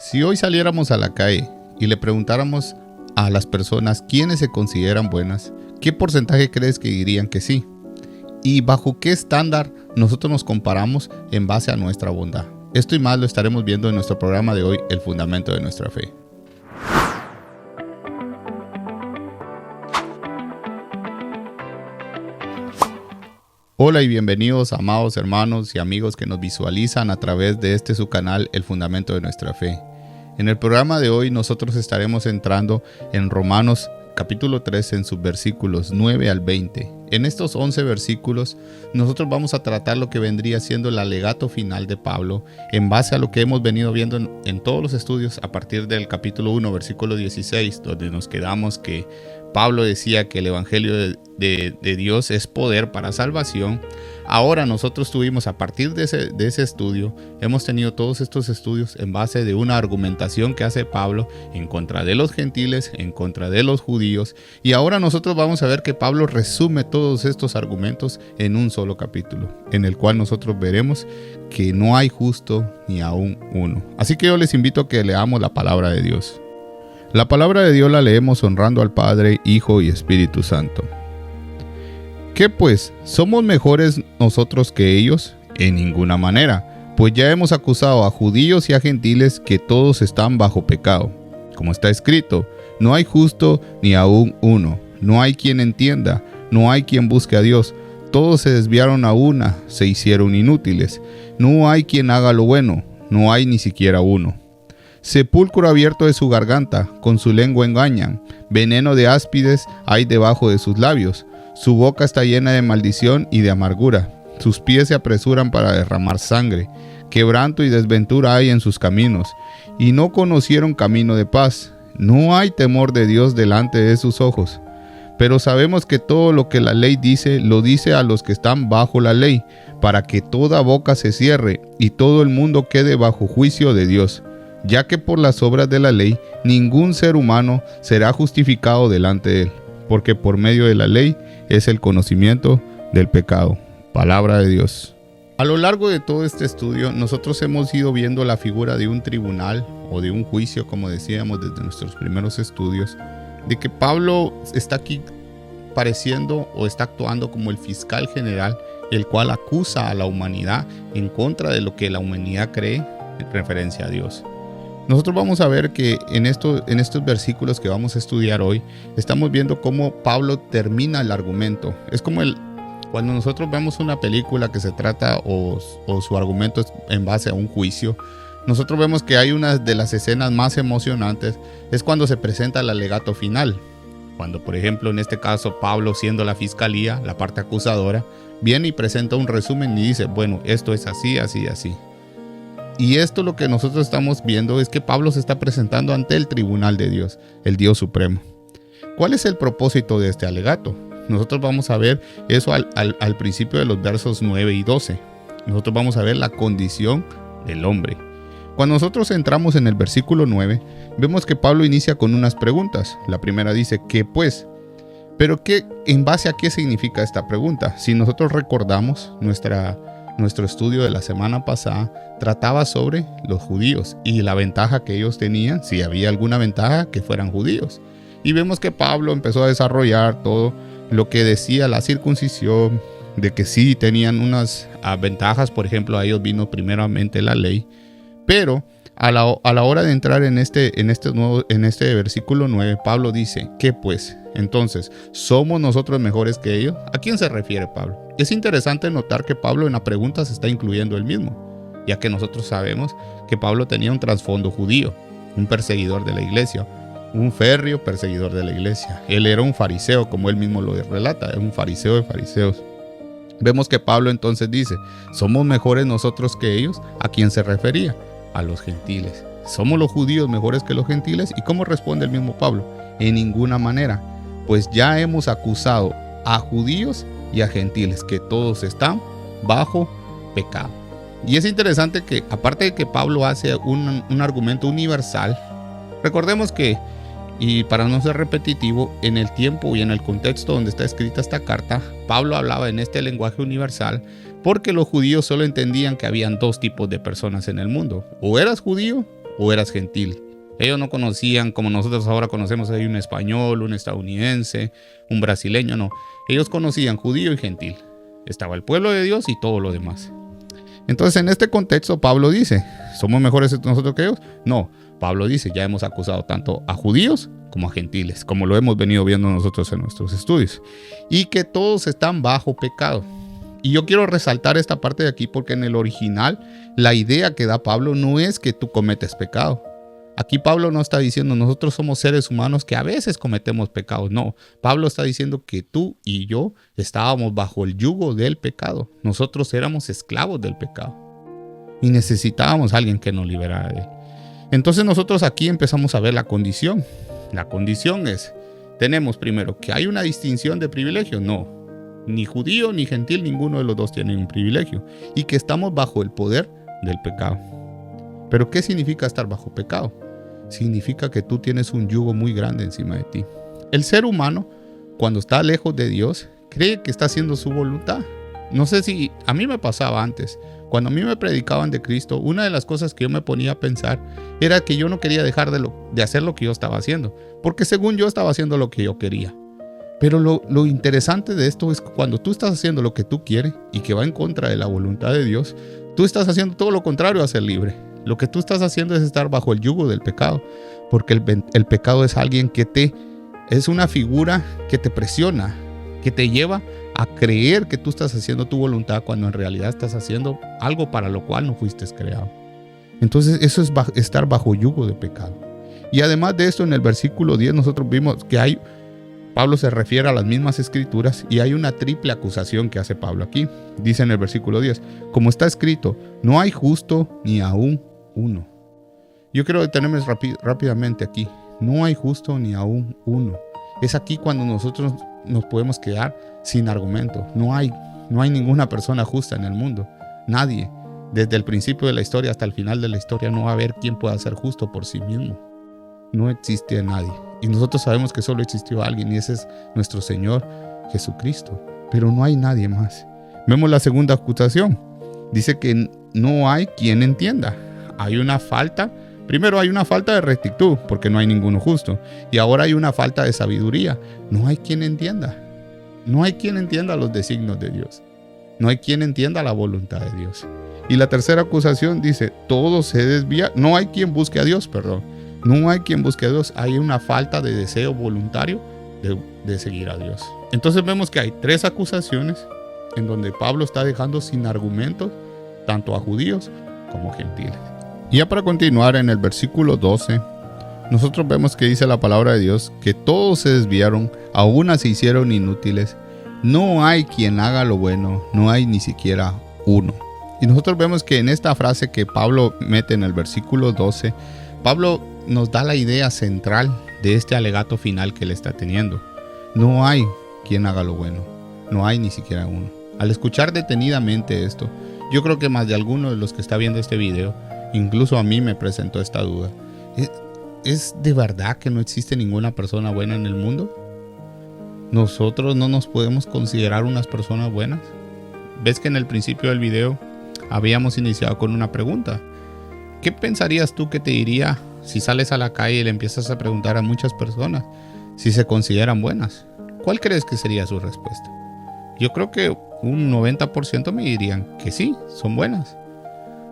Si hoy saliéramos a la calle y le preguntáramos a las personas quiénes se consideran buenas, ¿qué porcentaje crees que dirían que sí? ¿Y bajo qué estándar nosotros nos comparamos en base a nuestra bondad? Esto y más lo estaremos viendo en nuestro programa de hoy, El Fundamento de Nuestra Fe. Hola y bienvenidos, amados hermanos y amigos que nos visualizan a través de su canal, El Fundamento de Nuestra Fe. En el programa de hoy nosotros estaremos entrando en Romanos capítulo 3 en sus versículos 9 al 20. En estos 11 versículos nosotros vamos a tratar lo que vendría siendo el alegato final de Pablo en base a lo que hemos venido viendo en todos los estudios a partir del capítulo 1, versículo 16, donde nos quedamos que Pablo decía que el evangelio de Dios es poder para salvación. Ahora nosotros tuvimos a partir de ese estudio, hemos tenido todos estos estudios en base de una argumentación que hace Pablo en contra de los gentiles, en contra de los judíos. Y ahora nosotros vamos a ver que Pablo resume todos estos argumentos en un solo capítulo, en el cual nosotros veremos que no hay justo ni aún uno. Así que yo les invito a que leamos la palabra de Dios. La palabra de Dios la leemos honrando al Padre, Hijo y Espíritu Santo. ¿Qué pues? ¿Somos mejores nosotros que ellos? En ninguna manera, pues ya hemos acusado a judíos y a gentiles que todos están bajo pecado. Como está escrito, no hay justo ni aún uno, no hay quien entienda, no hay quien busque a Dios. Todos se desviaron a una, se hicieron inútiles. No hay quien haga lo bueno, no hay ni siquiera uno. Sepulcro abierto de su garganta, con su lengua engañan. Veneno de áspides hay debajo de sus labios. Su boca está llena de maldición y de amargura. Sus pies se apresuran para derramar sangre. Quebranto y desventura hay en sus caminos. Y no conocieron camino de paz. No hay temor de Dios delante de sus ojos. Pero sabemos que todo lo que la ley dice, lo dice a los que están bajo la ley, para que toda boca se cierre y todo el mundo quede bajo juicio de Dios. Ya que por las obras de la ley ningún ser humano será justificado delante de él, porque por medio de la ley es el conocimiento del pecado. Palabra de Dios. A lo largo de todo este estudio, nosotros hemos ido viendo la figura de un tribunal o de un juicio, como decíamos desde nuestros primeros estudios, de que Pablo está aquí pareciendo o está actuando como el fiscal general, el cual acusa a la humanidad en contra de lo que la humanidad cree en referencia a Dios. Nosotros vamos a ver que en estos versículos que vamos a estudiar hoy, estamos viendo cómo Pablo termina el argumento. Es como cuando nosotros vemos una película que se trata o su argumento es en base a un juicio, nosotros vemos que hay una de las escenas más emocionantes, es cuando se presenta el alegato final. Cuando, por ejemplo, en este caso, Pablo, siendo la fiscalía, la parte acusadora, viene y presenta un resumen y dice, bueno, esto es así, así, así. Y esto lo que nosotros estamos viendo es que Pablo se está presentando ante el tribunal de Dios, el Dios supremo. ¿Cuál es el propósito de este alegato? Nosotros vamos a ver eso al principio de los versos 9 y 12. Nosotros vamos a ver la condición del hombre. Cuando nosotros entramos en el versículo 9, vemos que Pablo inicia con unas preguntas. La primera dice, ¿qué pues? Pero ¿en base a qué significa esta pregunta? Si nosotros recordamos nuestro estudio de la semana pasada trataba sobre los judíos y la ventaja que ellos tenían, si había alguna ventaja, que fueran judíos. Y vemos que Pablo empezó a desarrollar todo lo que decía la circuncisión, de que sí tenían unas ventajas, por ejemplo, a ellos vino primeramente la ley, pero a la hora de entrar en este versículo 9, Pablo dice, ¿qué pues? Entonces, ¿somos nosotros mejores que ellos? ¿A quién se refiere Pablo? Es interesante notar que Pablo en la pregunta se está incluyendo él mismo, ya que nosotros sabemos que Pablo tenía un trasfondo judío, un perseguidor de la iglesia, un férreo perseguidor de la iglesia. Él era un fariseo, como él mismo lo relata, era un fariseo de fariseos. Vemos que Pablo entonces dice, ¿somos mejores nosotros que ellos? ¿A quién se refería? A los gentiles. ¿Somos los judíos mejores que los gentiles? ¿Y cómo responde el mismo Pablo? En ninguna manera, pues ya hemos acusado a judíos y a gentiles que todos están bajo pecado. Y es interesante que, aparte de que Pablo hace un argumento universal, recordemos que, y para no ser repetitivo, en el tiempo y en el contexto donde está escrita esta carta, Pablo hablaba en este lenguaje universal porque los judíos solo entendían que habían dos tipos de personas en el mundo. O eras judío o eras gentil. Ellos no conocían como nosotros ahora conocemos, hay un español, un estadounidense, un brasileño, no. Ellos conocían judío y gentil. Estaba el pueblo de Dios y todo lo demás. Entonces, en este contexto, Pablo dice, ¿somos mejores nosotros que ellos? No, Pablo dice, ya hemos acusado tanto a judíos como a gentiles, como lo hemos venido viendo nosotros en nuestros estudios, y que todos están bajo pecado. Y yo quiero resaltar esta parte de aquí porque en el original, la idea que da Pablo no es que tú cometes pecado. Aquí Pablo no está diciendo nosotros somos seres humanos que a veces cometemos pecados. No, Pablo está diciendo que tú y yo estábamos bajo el yugo del pecado. Nosotros éramos esclavos del pecado y necesitábamos a alguien que nos liberara de él. Entonces nosotros aquí empezamos a ver la condición. La condición es, tenemos primero que hay una distinción de privilegio. No, ni judío ni gentil, ninguno de los dos tiene un privilegio. Y que estamos bajo el poder del pecado. ¿Pero qué significa estar bajo pecado? Significa que tú tienes un yugo muy grande encima de ti. El ser humano, cuando está lejos de Dios, cree que está haciendo su voluntad. No sé si a mí me pasaba antes. Cuando a mí me predicaban de Cristo, una de las cosas que yo me ponía a pensar era que yo no quería dejar de hacer lo que yo estaba haciendo, porque según yo estaba haciendo lo que yo quería. Pero lo interesante de esto es que cuando tú estás haciendo lo que tú quieres y que va en contra de la voluntad de Dios, tú estás haciendo todo lo contrario a ser libre. Lo que tú estás haciendo es estar bajo el yugo del pecado, porque el pecado es alguien que es una figura que te presiona, que te lleva a creer que tú estás haciendo tu voluntad cuando en realidad estás haciendo algo para lo cual no fuiste creado. Entonces eso es estar bajo yugo de pecado. Y además de esto, en el versículo 10 nosotros vimos que Pablo se refiere a las mismas escrituras y hay una triple acusación que hace Pablo aquí. Dice en el versículo 10, como está escrito, no hay justo ni aún uno. Yo quiero detenerme rápidamente aquí. No hay justo ni aún uno. Es aquí cuando nosotros nos podemos quedar sin argumento. No hay ninguna persona justa en el mundo. Nadie. Desde el principio de la historia hasta el final de la historia no va a haber quien pueda ser justo por sí mismo. No existe nadie. Y nosotros sabemos que solo existió alguien y ese es nuestro Señor Jesucristo. Pero no hay nadie más. Vemos la segunda acusación. Dice que no hay quien entienda. Hay una falta. Primero hay una falta de rectitud porque no hay ninguno justo. Y ahora hay una falta de sabiduría. No hay quien entienda. No hay quien entienda los designios de Dios. No hay quien entienda la voluntad de Dios. Y la tercera acusación dice, todo se desvía. No hay quien busque a Dios, perdón. No hay quien busque a Dios. Hay una falta de deseo voluntario de seguir a Dios. Entonces vemos que hay tres acusaciones en donde Pablo está dejando sin argumentos tanto a judíos como gentiles. Y ya para continuar, en el versículo 12, nosotros vemos que dice la palabra de Dios que todos se desviaron, a una se hicieron inútiles, no hay quien haga lo bueno, no hay ni siquiera uno. Y nosotros vemos que en esta frase que Pablo mete en el versículo 12, Pablo nos da la idea central de este alegato final que él está teniendo. No hay quien haga lo bueno, no hay ni siquiera uno. Al escuchar detenidamente esto, yo creo que más de alguno de los que está viendo este video, incluso a mí me presentó esta duda. ¿Es de verdad que no existe ninguna persona buena en el mundo? ¿Nosotros no nos podemos considerar unas personas buenas? ¿Ves que en el principio del video habíamos iniciado con una pregunta? ¿Qué pensarías tú que te diría si sales a la calle y le empiezas a preguntar a muchas personas si se consideran buenas? ¿Cuál crees que sería su respuesta? Yo creo que un 90% me dirían que sí, son buenas.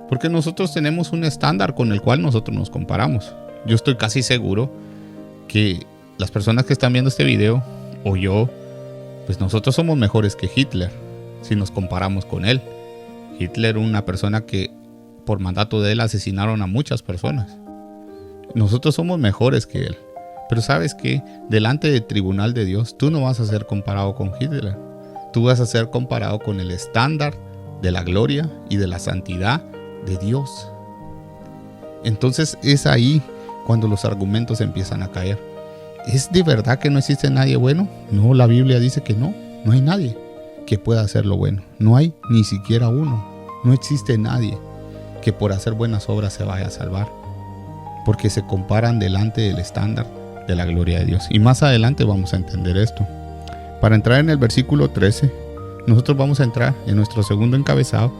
Porque nosotros tenemos un estándar con el cual nosotros nos comparamos. Yo estoy casi seguro que las personas que están viendo este video, o yo, pues nosotros somos mejores que Hitler, si nos comparamos con él. Hitler, una persona que por mandato de él asesinaron a muchas personas. Nosotros somos mejores que él. Pero ¿sabes qué? Delante del tribunal de Dios, tú no vas a ser comparado con Hitler. Tú vas a ser comparado con el estándar de la gloria y de la santidad de Dios. Entonces es ahí cuando los argumentos empiezan a caer. ¿Es de verdad que no existe nadie bueno? No, la Biblia dice que no hay nadie que pueda hacer lo bueno. No hay ni siquiera uno. No existe nadie que por hacer buenas obras se vaya a salvar, porque se comparan delante del estándar de la gloria de Dios. Y más adelante vamos a entender esto. Para entrar en el versículo 13, nosotros vamos a entrar en nuestro segundo encabezado,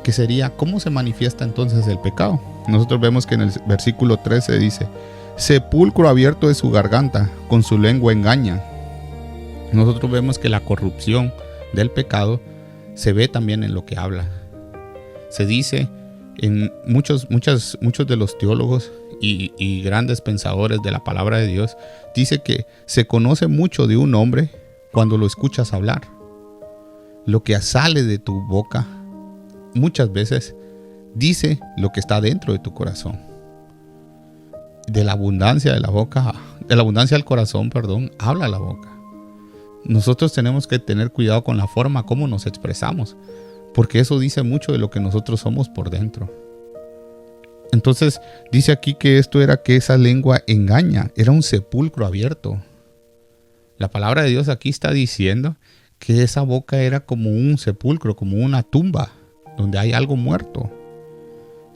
que sería, ¿cómo se manifiesta entonces el pecado? Nosotros vemos que en el versículo 13 dice, sepulcro abierto es su garganta, con su lengua engaña. Nosotros vemos que la corrupción del pecado se ve también en lo que habla. Se dice en muchos de los teólogos y grandes pensadores de la palabra de Dios, dice que se conoce mucho de un hombre cuando lo escuchas hablar. Lo que sale de tu boca muchas veces dice lo que está dentro de tu corazón. De la abundancia de la boca, de la abundancia del corazón, habla la boca. Nosotros tenemos que tener cuidado con la forma como nos expresamos, porque eso dice mucho de lo que nosotros somos por dentro. Entonces dice aquí que esto era que esa lengua engaña, era un sepulcro abierto. La palabra de Dios aquí está diciendo que esa boca era como un sepulcro, como una tumba, donde hay algo muerto.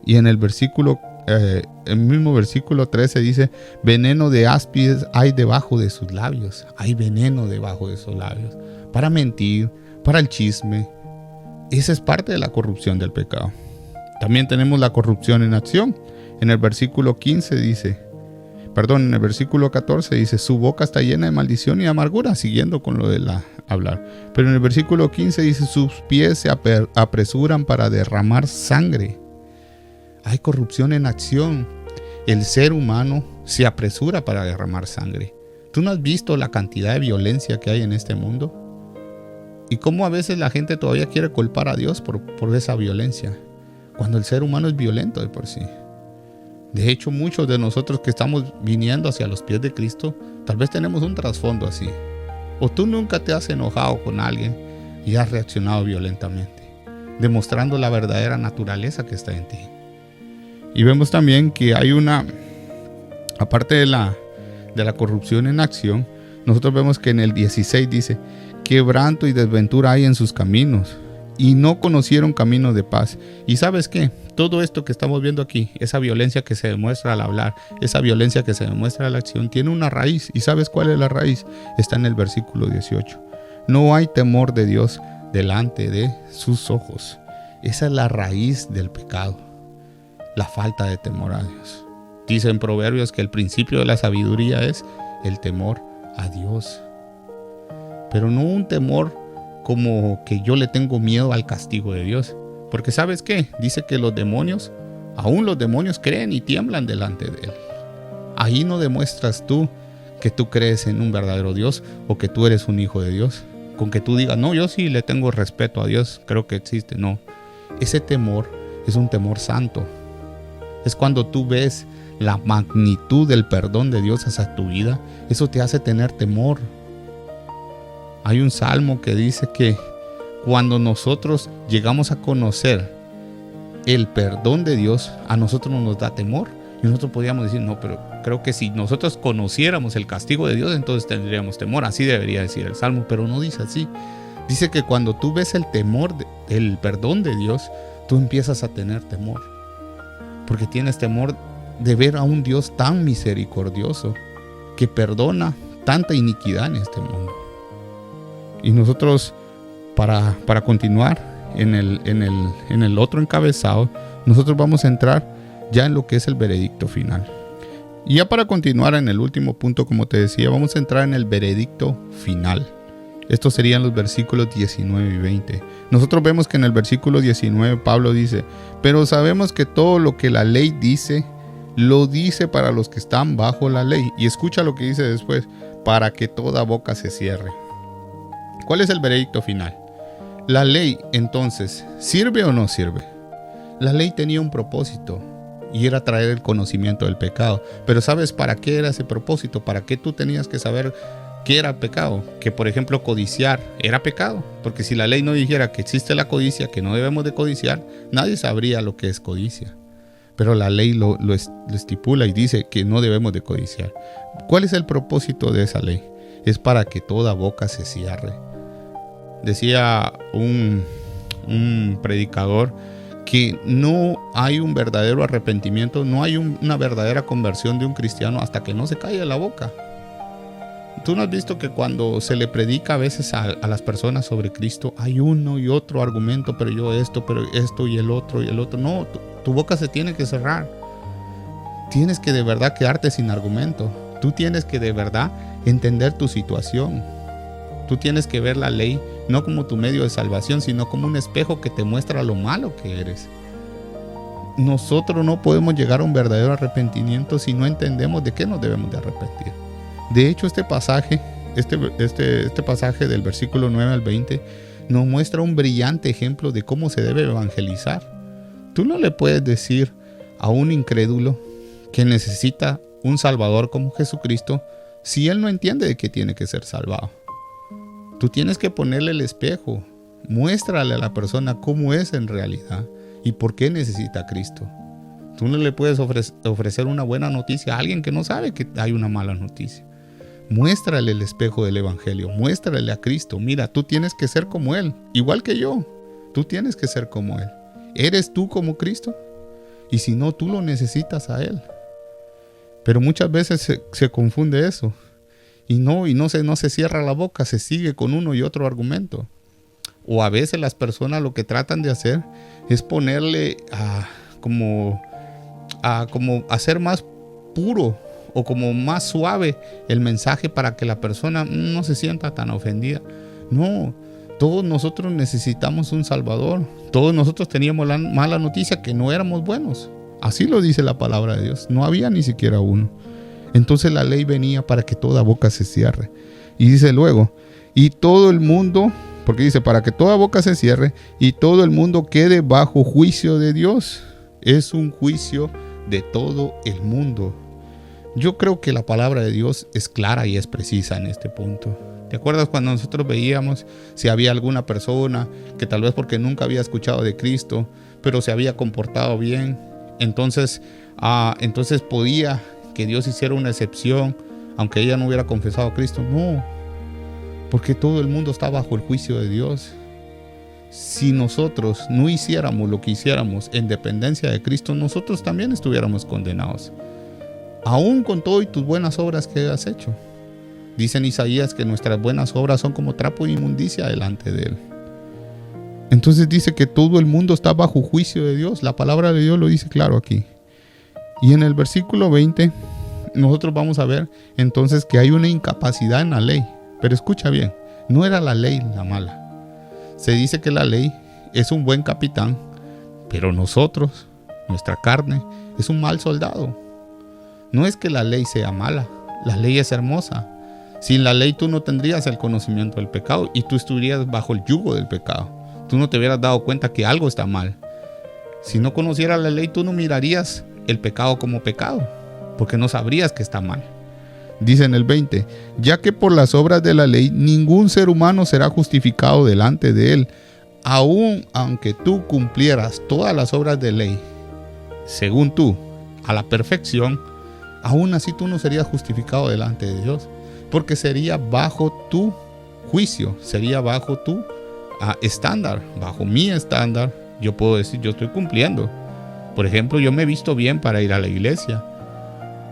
Y en el mismo versículo 13 dice, veneno de áspides hay debajo de sus labios. Hay veneno debajo de sus labios. Para mentir, para el chisme. Esa es parte de la corrupción del pecado. También tenemos la corrupción en acción. En el versículo 14 dice, su boca está llena de maldición y amargura, siguiendo con lo de hablar. Pero en el versículo 15 dice, sus pies se apresuran para derramar sangre. Hay corrupción en acción. El ser humano se apresura para derramar sangre. ¿Tú no has visto la cantidad de violencia que hay en este mundo? Y cómo a veces la gente todavía quiere culpar a Dios por esa violencia, cuando el ser humano es violento de por sí. De hecho, muchos de nosotros que estamos viniendo hacia los pies de Cristo, tal vez tenemos un trasfondo así. O tú nunca te has enojado con alguien y has reaccionado violentamente, demostrando la verdadera naturaleza que está en ti. Y vemos también que hay aparte de la corrupción en acción, nosotros vemos que en el 16 dice, quebranto y desventura hay en sus caminos, y no conocieron camino de paz. Y ¿sabes qué? Todo esto que estamos viendo aquí, esa violencia que se demuestra al hablar, esa violencia que se demuestra a la acción, tiene una raíz. ¿Y sabes cuál es la raíz? Está en el versículo 18. No hay temor de Dios delante de sus ojos. Esa es la raíz del pecado, la falta de temor a Dios. Dice en Proverbios que el principio de la sabiduría es el temor a Dios. Pero no un temor como que yo le tengo miedo al castigo de Dios. Porque ¿sabes qué? Dice que aún los demonios creen y tiemblan delante de Él. Ahí no demuestras tú que tú crees en un verdadero Dios o que tú eres un hijo de Dios. Con que tú digas, no, yo sí le tengo respeto a Dios, creo que existe. No, ese temor es un temor santo. Es cuando tú ves la magnitud del perdón de Dios hacia tu vida, eso te hace tener temor. Hay un salmo que dice que cuando nosotros llegamos a conocer el perdón de Dios, a nosotros no nos da temor. Y nosotros podríamos decir, no, pero creo que si nosotros conociéramos el castigo de Dios, entonces tendríamos temor. Así debería decir el salmo, pero no dice así. Dice que cuando tú ves el temor, el perdón de Dios, tú empiezas a tener temor. Porque tienes temor de ver a un Dios tan misericordioso que perdona tanta iniquidad en este mundo. Y nosotros, para continuar en el otro encabezado, nosotros vamos a entrar ya en lo que es el veredicto final. Y ya para continuar en el último punto, como te decía, vamos a entrar en el veredicto final. Estos serían los versículos 19 y 20. Nosotros vemos que en el versículo 19 Pablo dice, pero sabemos que todo lo que la ley dice, lo dice para los que están bajo la ley. Y escucha lo que dice después, para que toda boca se cierre. ¿Cuál es el veredicto final? La ley, entonces, ¿sirve o no sirve? La ley tenía un propósito y era traer el conocimiento del pecado. Pero ¿sabes para qué era ese propósito? ¿Para qué tú tenías que saber qué era pecado? Que, por ejemplo, codiciar era pecado. Porque si la ley no dijera que existe la codicia, que no debemos de codiciar, nadie sabría lo que es codicia. Pero la ley lo estipula y dice que no debemos de codiciar. ¿Cuál es el propósito de esa ley? Es para que toda boca se cierre. Decía un predicador que no hay un verdadero arrepentimiento, no hay una verdadera conversión de un cristiano hasta que no se calle la boca. tú no has visto que cuando se le predica a veces a las personas sobre Cristo, hay uno y otro argumento, pero esto y el otro y el otro. No, tu boca se tiene que cerrar. Tienes que de verdad quedarte sin argumento. Tú tienes que de verdad entender tu situación. Tú tienes que ver la ley no como tu medio de salvación, sino como un espejo que te muestra lo malo que eres. Nosotros no podemos llegar a un verdadero arrepentimiento si no entendemos de qué nos debemos de arrepentir. De hecho, este pasaje del versículo 9 al 20 nos muestra un brillante ejemplo de cómo se debe evangelizar. Tú no le puedes decir a un incrédulo que necesita un Salvador como Jesucristo si él no entiende de que tiene que ser salvado. Tú tienes que ponerle el espejo, muéstrale a la persona cómo es en realidad y por qué necesita a Cristo. Tú no le puedes ofrecer una buena noticia a alguien que no sabe que hay una mala noticia. Muéstrale el espejo del evangelio, muéstrale a Cristo. Mira, tú tienes que ser como Él, igual que yo. Tú tienes que ser como Él. ¿Eres tú como Cristo? Y si no, tú lo necesitas a Él. Pero muchas veces se confunde eso. Y no se cierra la boca, se sigue con uno y otro argumento. O a veces las personas lo que tratan de hacer es ponerle como hacer más puro o como más suave el mensaje para que la persona no se sienta tan ofendida. No, todos nosotros necesitamos un Salvador. Todos nosotros teníamos la mala noticia que no éramos buenos. Así lo dice la palabra de Dios. No había ni siquiera uno. Entonces la ley venía para que toda boca se cierre. Y dice luego, y todo el mundo, porque dice, para que toda boca se cierre y todo el mundo quede bajo juicio de Dios. Es un juicio de todo el mundo. Yo creo que la palabra de Dios es clara y es precisa en este punto. ¿Te acuerdas cuando nosotros veíamos si había alguna persona que tal vez porque nunca había escuchado de Cristo, pero se había comportado bien, entonces podía que Dios hiciera una excepción, aunque ella no hubiera confesado a Cristo? No, porque todo el mundo está bajo el juicio de Dios. Si nosotros no hiciéramos lo que hiciéramos en dependencia de Cristo, nosotros también estuviéramos condenados, aún con todo y tus buenas obras que has hecho. Dice en Isaías que nuestras buenas obras son como trapo de inmundicia delante de Él. Entonces dice que todo el mundo está bajo juicio de Dios. La palabra de Dios lo dice claro aquí. Y en el versículo 20 nosotros vamos a ver entonces que hay una incapacidad en la ley. Pero escucha bien, no era la ley la mala. Se dice que la ley es un buen capitán, pero nosotros, nuestra carne, es un mal soldado. No es que la ley sea mala, la ley es hermosa. Sin la ley tú no tendrías el conocimiento del pecado y tú estarías bajo el yugo del pecado. Tú no te hubieras dado cuenta que algo está mal. Si no conocieras la ley, tú no mirarías el pecado como pecado, porque no sabrías que está mal. Dice en el 20, ya que por las obras de la ley ningún ser humano será justificado delante de él, aun aunque tú cumplieras todas las obras de ley, según tú, a la perfección, aún así tú no serías justificado delante de Dios, porque sería bajo tu juicio, sería bajo tu estándar, bajo mi estándar. Yo puedo decir, yo estoy cumpliendo. Por ejemplo, yo me he visto bien para ir a la iglesia.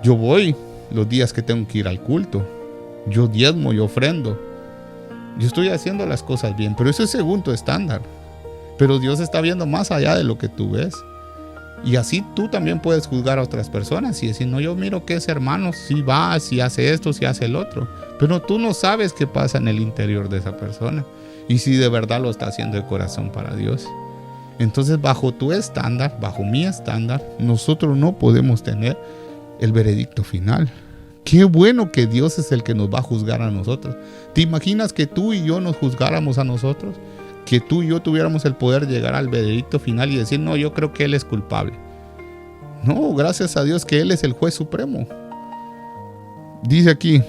Yo voy los días que tengo que ir al culto. Yo diezmo, yo ofrendo. Yo estoy haciendo las cosas bien, pero eso es según tu estándar. Pero Dios está viendo más allá de lo que tú ves. Y así tú también puedes juzgar a otras personas y decir, no, yo miro que ese hermano si va, si hace esto, si hace el otro. Pero tú no sabes qué pasa en el interior de esa persona y si de verdad lo está haciendo de corazón para Dios. Entonces, bajo tu estándar, bajo mi estándar, nosotros no podemos tener el veredicto final. Qué bueno que Dios es el que nos va a juzgar a nosotros. ¿Te imaginas que tú y yo nos juzgáramos a nosotros? Que tú y yo tuviéramos el poder de llegar al veredicto final y decir, no, yo creo que Él es culpable. No, gracias a Dios que Él es el juez supremo. Dice aquí,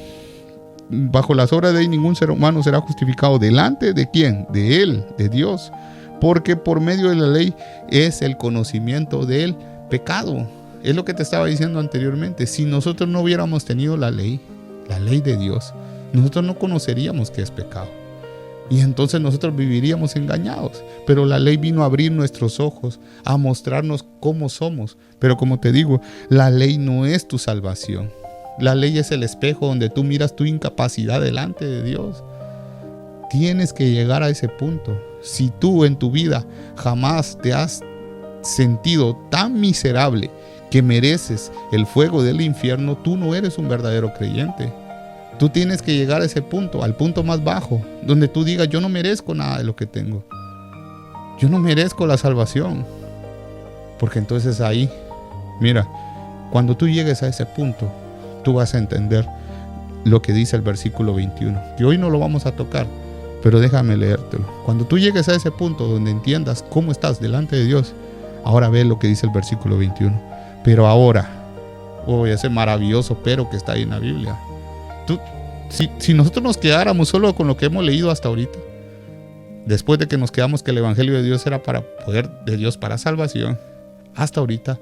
bajo las obras de ley ningún ser humano será justificado delante de ¿quién? De Él, de Dios. Porque por medio de la ley es el conocimiento del pecado. Es lo que te estaba diciendo anteriormente. Si nosotros no hubiéramos tenido la ley de Dios, nosotros no conoceríamos qué es pecado. Y entonces nosotros viviríamos engañados. Pero la ley vino a abrir nuestros ojos, a mostrarnos cómo somos. Pero como te digo, la ley no es tu salvación. La ley es el espejo donde tú miras tu incapacidad delante de Dios. Tienes que llegar a ese punto. Si tú en tu vida jamás te has sentido tan miserable que mereces el fuego del infierno, tú no eres un verdadero creyente. Tú tienes que llegar a ese punto, al punto más bajo, donde tú digas, yo no merezco nada de lo que tengo. Yo no merezco la salvación. Porque entonces ahí, mira, cuando tú llegues a ese punto, tú vas a entender lo que dice el versículo 21. Que hoy no lo vamos a tocar, pero déjame leértelo. Cuando tú llegues a ese punto donde entiendas cómo estás delante de Dios, ahora ve lo que dice el versículo 21. Pero ahora, ese maravilloso pero que está ahí en la Biblia. Si nosotros nos quedáramos solo con lo que hemos leído hasta ahorita, después de que nos quedamos que el evangelio de Dios era para poder de Dios para salvación, hasta ahorita,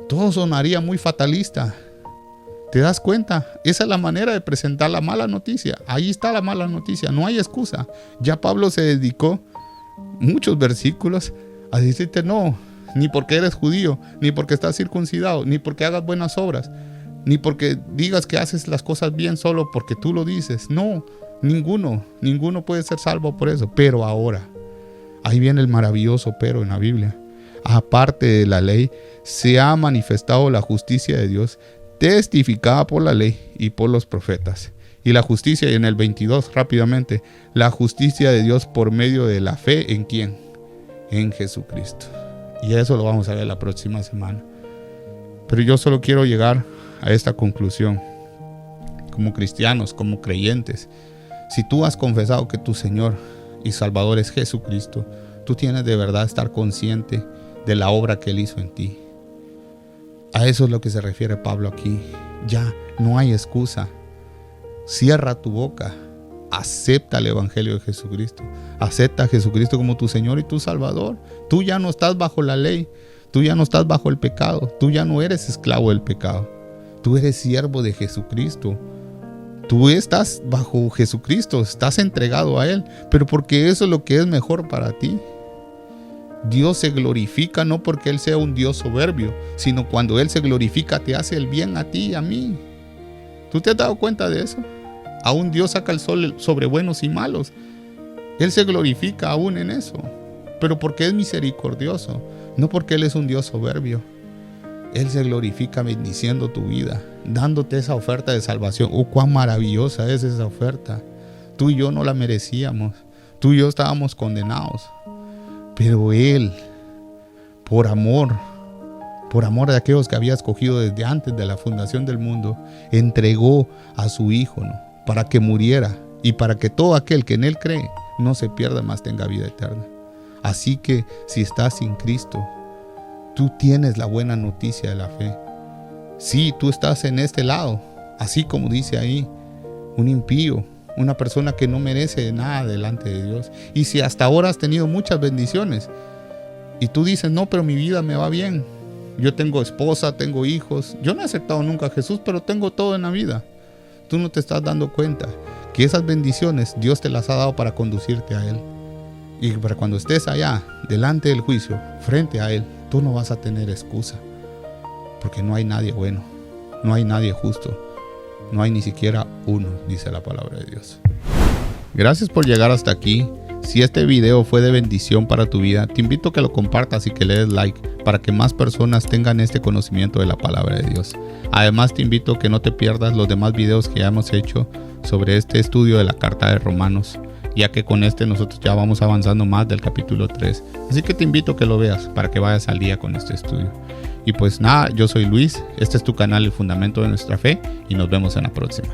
todo sonaría muy fatalista. ¿Te das cuenta? Esa es la manera de presentar la mala noticia. Ahí está la mala noticia, no hay excusa. Ya Pablo se dedicó muchos versículos a decirte no, ni porque eres judío, ni porque estás circuncidado, ni porque hagas buenas obras, ni porque digas que haces las cosas bien solo porque tú lo dices. No, ninguno puede ser salvo por eso. Pero ahora, ahí viene el maravilloso pero en la Biblia. Aparte de la ley, se ha manifestado la justicia de Dios, testificada por la ley y por los profetas. Y la justicia, y en el 22 rápidamente, la justicia de Dios por medio de la fe, ¿en quién? En Jesucristo. Y eso lo vamos a ver la próxima semana. Pero yo solo quiero llegar a esta conclusión. Como cristianos, como creyentes, si tú has confesado que tu Señor y Salvador es Jesucristo, tú tienes de verdad estar consciente de la obra que Él hizo en ti. A eso es lo que se refiere Pablo aquí. Ya no hay excusa. Cierra tu boca. Acepta el evangelio de Jesucristo. Acepta a Jesucristo como tu Señor y tu Salvador. Tú ya no estás bajo la ley. Tú ya no estás bajo el pecado. Tú ya no eres esclavo del pecado. Tú eres siervo de Jesucristo. Tú estás bajo Jesucristo. Estás entregado a Él. Pero porque eso es lo que es mejor para ti. Dios se glorifica no porque Él sea un Dios soberbio, sino cuando Él se glorifica te hace el bien a ti y a mí. ¿Tú te has dado cuenta de eso? Aún Dios saca el sol sobre buenos y malos. Él se glorifica aún en eso. Pero porque es misericordioso, no porque Él es un Dios soberbio. Él se glorifica bendiciendo tu vida, dándote esa oferta de salvación. ¡Oh, cuán maravillosa es esa oferta! Tú y yo no la merecíamos. Tú y yo estábamos condenados. Pero Él, por amor de aquellos que había escogido desde antes de la fundación del mundo, entregó a su Hijo, ¿no?, para que muriera y para que todo aquel que en Él cree no se pierda, mas tenga vida eterna. Así que si estás sin Cristo, tú tienes la buena noticia de la fe. Sí, tú estás en este lado, así como dice ahí, un impío, una persona que no merece nada delante de Dios. Y si hasta ahora has tenido muchas bendiciones y tú dices, no, pero mi vida me va bien. Yo tengo esposa, tengo hijos. Yo no he aceptado nunca a Jesús, pero tengo todo en la vida. Tú no te estás dando cuenta que esas bendiciones Dios te las ha dado para conducirte a Él. Y para cuando estés allá, delante del juicio, frente a Él, tú no vas a tener excusa. Porque no hay nadie bueno, no hay nadie justo. No hay ni siquiera uno, dice la palabra de Dios. Gracias por llegar hasta aquí. Si este video fue de bendición para tu vida, te invito a que lo compartas y que le des like para que más personas tengan este conocimiento de la palabra de Dios. Además, te invito a que no te pierdas los demás videos que ya hemos hecho sobre este estudio de la carta de Romanos, ya que con este nosotros ya vamos avanzando más del capítulo 3. Así que te invito a que lo veas para que vayas al día con este estudio. Y pues nada, yo soy Luis, este es tu canal El Fundamento de Nuestra Fe y nos vemos en la próxima.